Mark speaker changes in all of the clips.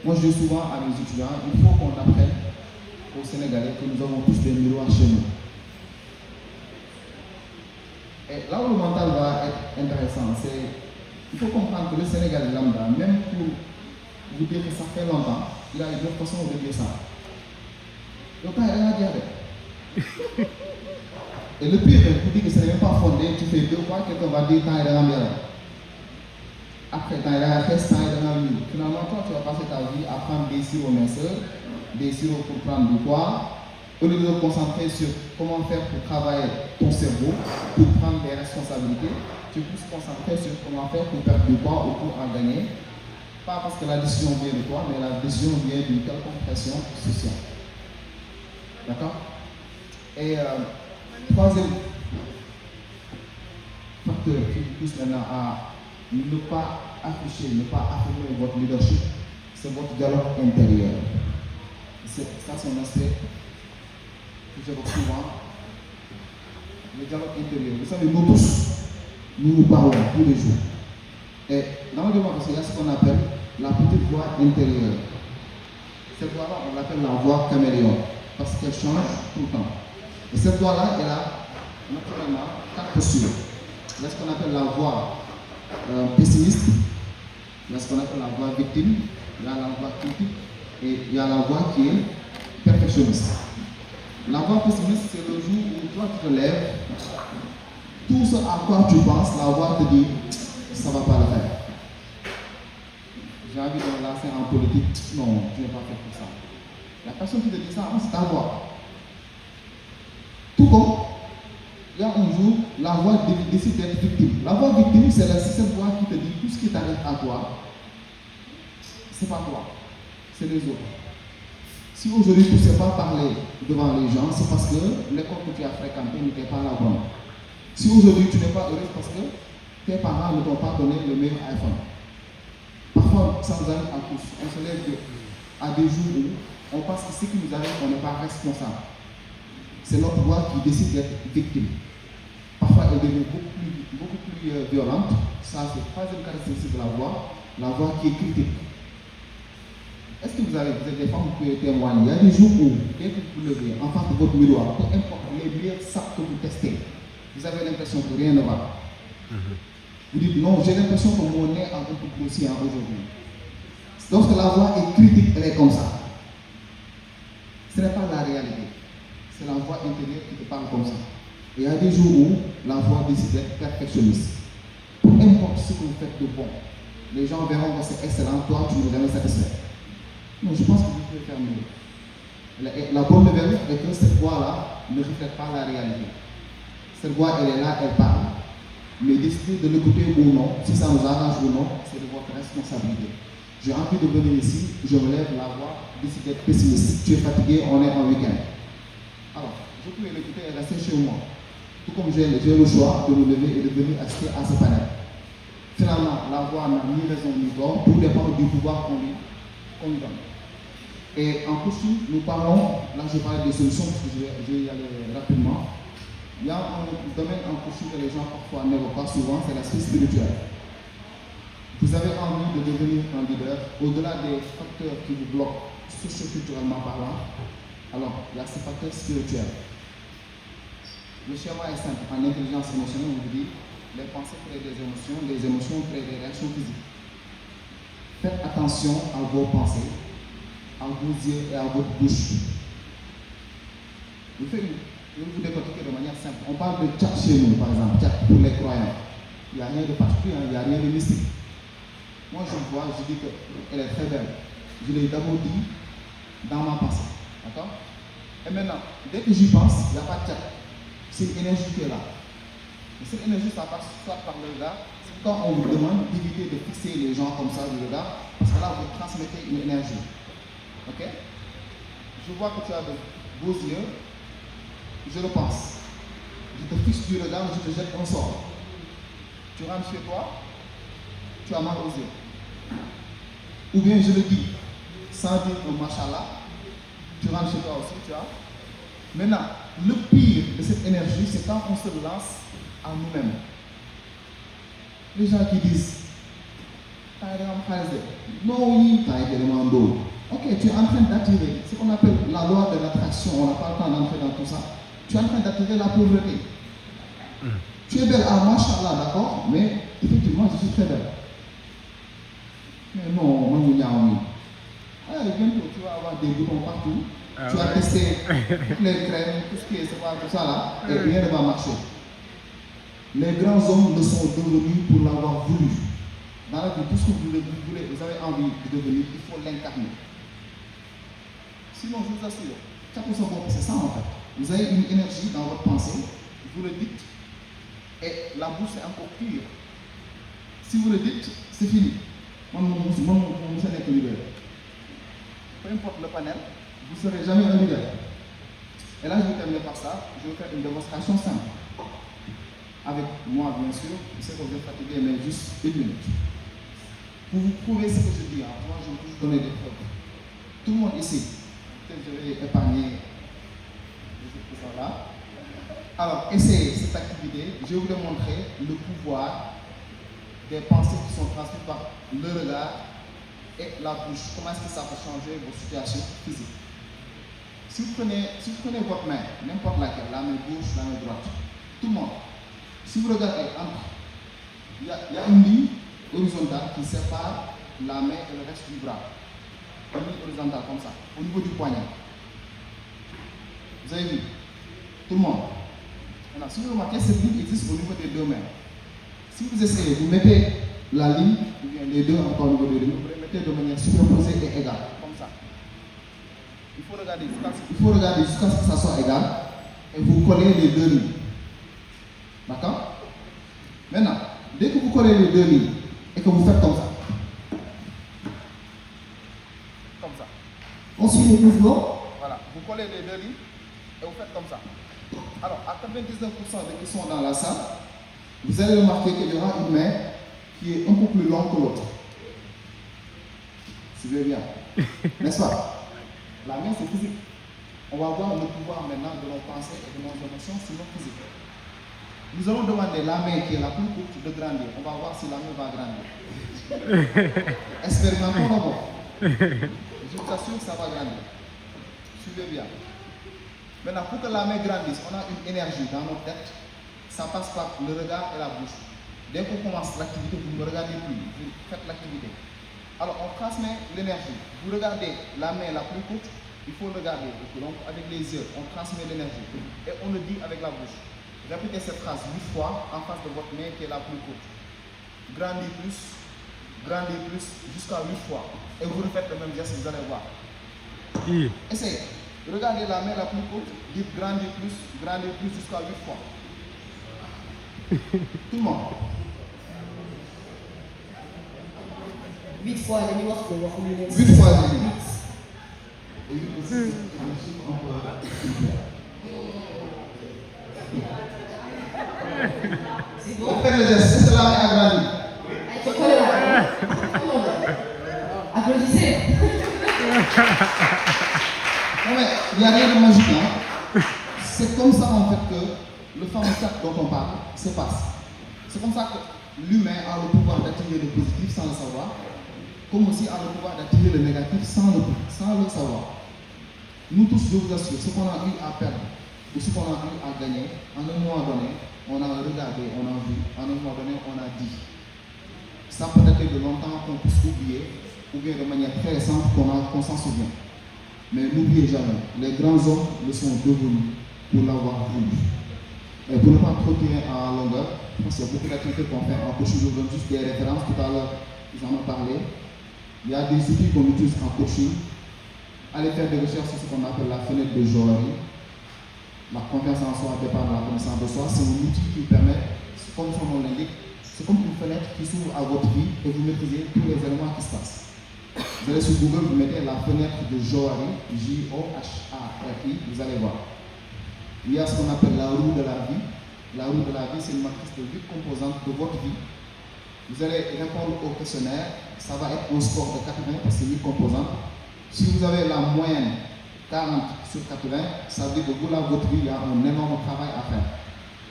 Speaker 1: Moi, je dis souvent à mes étudiants, il faut qu'on apprenne aux Sénégalais que nous avons tous des miroirs chez nous. Et là où le mental va être intéressant, c'est il faut comprendre que le Sénégalais lambda, même pour vous dire que ça fait longtemps, il a une autre façon de dire ça. Donc, il a dire. Et le pire, pour dire que ce n'est même pas fondé, tu fais 2 fois, quelqu'un va dire temps et bien. Après, temps et bien, finalement, toi, tu vas passer ta vie à prendre des sirops minceurs, des sirops pour prendre du poids, au lieu de te concentrer sur comment faire pour travailler ton cerveau, pour prendre des responsabilités, tu peux te concentrer sur comment faire pour perdre du poids ou pour en gagner. Pas parce que la décision vient de toi, mais la décision vient d'une quelconque pression sociale. D'accord? Et troisième facteur qui vous pousse maintenant à ne pas afficher, ne pas affirmer votre leadership, c'est votre dialogue intérieur. Ça, c'est un aspect que j'évoque souvent. Le dialogue intérieur. Vous savez, nous tous, nous parlons tous les jours. Et dans le démocratie, il y a ce qu'on appelle la petite voix intérieure. Cette voix-là, on l'appelle la voix caméléon, parce qu'elle change tout le temps. Et cette voix-là, elle a naturellement 4 postures. Il y a ce qu'on appelle la voix pessimiste, il y a ce qu'on appelle la voix victime, il y a la voix critique et il y a la voix qui est perfectionniste. La voix pessimiste, c'est le jour où toi tu te lèves, tout ce à quoi tu penses, la voix te dit ça ne va pas le faire. J'ai envie de me lancer en politique, non, tu n'es pas fait pour ça. La personne qui te dit ça, c'est ta voix. Tout comme il y a un jour, la voix décide d'être victime. La voix victime, c'est cette voix qui te dit tout ce qui t'arrive à toi, c'est pas toi, c'est les autres. Si aujourd'hui tu ne sais pas parler devant les gens, c'est parce que l'école que tu as fréquentée n'était pas la bonne. Si aujourd'hui tu n'es pas heureux, c'est parce que tes parents ne t'ont pas donné le meilleur iPhone. Parfois, ça nous arrive à tous. On se lève à des jours où on pense que ce qui nous arrive, on n'est pas responsable. C'est notre voix qui décide d'être victime. Parfois, elle devient beaucoup plus violente. Ça, c'est la troisième caractéristique de la voix qui est critique. Est-ce que vous êtes des femmes qui peuvent témoigner? Il y a des jours où, dès que vous levez en face de votre miroir, peu importe les meilleurs sacs que vous testez, vous avez l'impression que rien ne va. Vous dites non, j'ai l'impression que mon nez a un peu grossi aujourd'hui. Lorsque la voix est critique, elle est comme ça. Ce n'est pas la réalité. C'est la voix intérieure qui te parle comme ça. Et il y a des jours où la voix décide d'être perfectionniste. Peu importe ce que vous faites de bon, les gens verront que c'est excellent, toi tu n'es jamais satisfait. Non, je pense que vous pouvez faire mieux. La bonne nouvelle est que cette voix-là ne reflète pas la réalité. Cette voix, elle est là, elle parle. Mais décider de l'écouter ou non, si ça nous arrange ou non, c'est de votre responsabilité. J'ai envie de venir ici, je me lève, la voix décide d'être pessimiste. Tu es fatigué, on est en week-end. Alors, je peux l'écouter et rester chez moi. Tout comme j'ai le choix de me lever et de venir assister à ce panel. Finalement, la voix n'a ni raison ni tort, tout dépend du pouvoir qu'on lui donne. Et en plus, nous parlons, là je parle des solutions parce que je vais y aller rapidement. Il y a un domaine en coaching que les gens parfois n'évoquent pas souvent, c'est l'aspect spirituel. Vous avez envie de devenir un leader, au-delà des facteurs qui vous bloquent socio-culturellement parlant, alors il y a ces facteurs spirituels. Le schéma est simple, en intelligence émotionnelle, on vous dit les pensées créent des émotions créent des réactions physiques. Faites attention à vos pensées, à vos yeux et à votre bouche. Je vais vous décortiquer de manière simple. On parle de chat chez nous, par exemple, chat pour les croyants. Il n'y a rien de particulier, il n'y a rien de mystique. Moi, je le vois, je dis qu'elle est très belle. Je l'ai d'abord dit dans ma pensée. D'accord? Et maintenant, dès que j'y pense, il n'y a pas de chat. C'est une énergie qui est là. Et cette énergie, ça passe soit par le regard, c'est quand on vous demande d'éviter de fixer les gens comme ça du regard, parce que là, vous transmettez une énergie. Ok? Je vois que tu as de beaux yeux. Je le pense. Je te fixe du regard, je te jette un sort. Tu rentres chez toi, tu as mal aux yeux. Ou bien je le dis, sans dire un machallah, tu rentres chez toi aussi, tu as. Maintenant, le pire de cette énergie, c'est quand on se lance à nous-mêmes. Les gens qui disent, non, oui, t'as été demandé. et tu es en train d'attirer ce qu'on appelle la loi de l'attraction. On n'a pas le temps d'entrer dans tout ça. Tu es en train d'attirer la pauvreté. Tu es belle à Machallah, d'accord, mais effectivement, je suis très belle. Mais non, moi, bientôt, tu vas avoir des boutons partout. Tu vas tester toutes les crèmes, tout ce qui est, tout ça là, et rien ne va marcher. Les grands hommes le sont devenus pour l'avoir voulu. Dans la vie, tout ce que vous avez envie de devenir, il faut l'incarner. Sinon, je vous assure, c'est ça en fait. Vous avez une énergie dans votre pensée, vous le dites, et la bouche est encore pire. Si vous le dites, c'est fini. Peu importe le panel, vous ne serez jamais un leader. Et là, je vais terminer par ça. Je vais faire une démonstration simple. Avec moi, bien sûr, je sais que vous êtes fatigué, mais juste une minute. Pour vous prouver ce que je dis, moi, je vais toujours donner des preuves. Tout le monde ici, peut-être je vais épargner les autres qui sont là. Alors, essayez cette activité. Je vais vous démontrer le pouvoir des pensées qui sont transmises par le regard et la bouche. Comment est-ce que ça peut changer vos situations physiques? Si vous prenez votre main, n'importe laquelle, la main gauche, la main droite, tout le monde, si vous regardez entre, il y a une ligne horizontale qui sépare la main et le reste du bras. Une ligne horizontale comme ça, au niveau du poignet. Vous avez vu? Tout le monde. Maintenant, si vous remarquez, cette ligne existe au niveau des deux mains. Si vous essayez, vous mettez la ligne, ou bien les deux encore au niveau des deux mains, vous les mettez de manière superposée et égale, comme ça. Il faut regarder jusqu'à ce que ça soit égal, et vous collez les deux lignes. D'accord? Maintenant, dès que vous collez les deux lignes, et que vous faites comme ça. Comme ça.
Speaker 2: On suit le mouvement.
Speaker 1: Voilà, vous collez les deux lignes, et vous faites comme ça. Alors, à 99% de qui sont dans la salle, vous allez remarquer qu'il y aura une main qui est un peu plus longue que l'autre. Suivez bien. N'est-ce pas? La main, c'est physique. On va voir le pouvoir maintenant de nos pensées et de nos émotions sur nos physiques. Nous allons demander la main qui est la plus courte de grandir. On va voir si la main va grandir. Expérimentons d'abord. Je vous assure que ça va grandir. Suivez bien. Maintenant, pour que la main grandisse, on a une énergie dans notre tête. Ça passe par le regard et la bouche. Dès qu'on commence l'activité, vous ne regardez plus, vous faites l'activité. Alors, on transmet l'énergie. Vous regardez la main la plus courte, il faut regarder. Donc, avec les yeux, on transmet l'énergie. Et on le dit avec la bouche. Répétez cette phrase 8 fois en face de votre main qui est la plus courte. Grandis plus, jusqu'à 8 fois. Et vous refaites le même geste, vous allez voir. Essayez. Regardez la main la plus courte, dites grandis plus jusqu'à 8 fois. Tout le monde.
Speaker 2: 8 fois, les numéros de voir
Speaker 1: 8 fois, j'ai dit.
Speaker 2: C'est bon.
Speaker 1: On fait le geste, c'est la main agrandie.
Speaker 2: Applaudissez.
Speaker 1: Non mais, il n'y a rien de magique, hein. C'est comme ça en fait que le fameux cercle dont on parle se passe. C'est comme ça que l'humain a le pouvoir d'attirer le positif sans le savoir, comme aussi a le pouvoir d'attirer le négatif sans le savoir. Nous tous, je vous assure, ce qu'on a eu à perdre ou ce qu'on a eu à gagner, en un moment donné, on a regardé, on a vu, en un moment donné, on a dit. Ça peut dater de longtemps qu'on puisse oublier, ou bien de manière très récente qu'on s'en souvient. Mais n'oubliez jamais, les grands hommes le sont devenus pour l'avoir voulu. Et pour ne pas trop tirer en longueur, parce qu'il y a beaucoup d'activités qu'on fait en coaching, je vous donne juste des références, tout à l'heure, ils en ont parlé. Il y a des outils qu'on utilise en coaching. Allez faire des recherches sur ce qu'on appelle la fenêtre de Johari. La confiance en soi dépend de la connaissance de soi. C'est un outil qui permet, comme son nom l'indique, c'est comme une fenêtre qui s'ouvre à votre vie et vous maîtrisez tous les éléments qui se passent. Vous allez sur Google, vous mettez la fenêtre de Johari, J-O-H-A-R-I, vous allez voir. Il y a ce qu'on appelle la roue de la vie. La roue de la vie, c'est une matrice de 8 composantes de votre vie. Vous allez répondre au questionnaire. Ça va être un score de 80 parce que c'est 8 composantes. Si vous avez la moyenne 40 sur 80, ça veut dire que vous, là, votre vie, il y a un énorme travail à faire.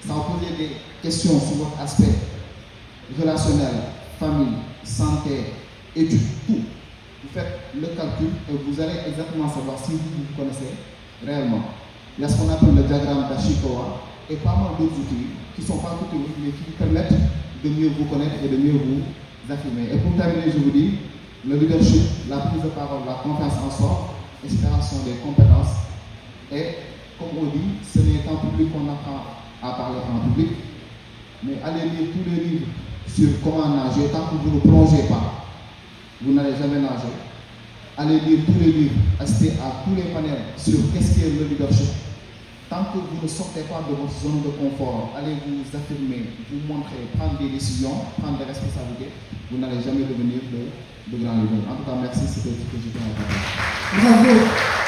Speaker 1: Ça va poser des questions sur votre aspect relationnel, famille, santé, études, tout. vous faites le calcul et vous allez exactement savoir si vous vous connaissez réellement. Il y a ce qu'on appelle le diagramme d'Ashikawa et pas mal d'autres outils qui ne sont pas tout mais qui vous permettent de mieux vous connaître et de mieux vous affirmer. Et pour terminer, je vous dis, le leadership, la prise de parole, la confiance en soi, etc. sont des compétences. Et comme on dit, ce n'est qu'en public qu'on apprend à parler en public, mais allez lire tous les livres sur comment nager. Tant que vous ne plongez pas, vous n'allez jamais nager. Allez lire tous les livres, assistez à tous les panels sur qu'est-ce qu'est le leadership. Tant que vous ne sortez pas de votre zone de confort, allez vous affirmer, vous montrer, prendre des décisions, prendre des responsabilités, vous n'allez jamais devenir de grands leaders. En tout cas, merci, c'était tout ce que je voulais dire.
Speaker 2: Bravo.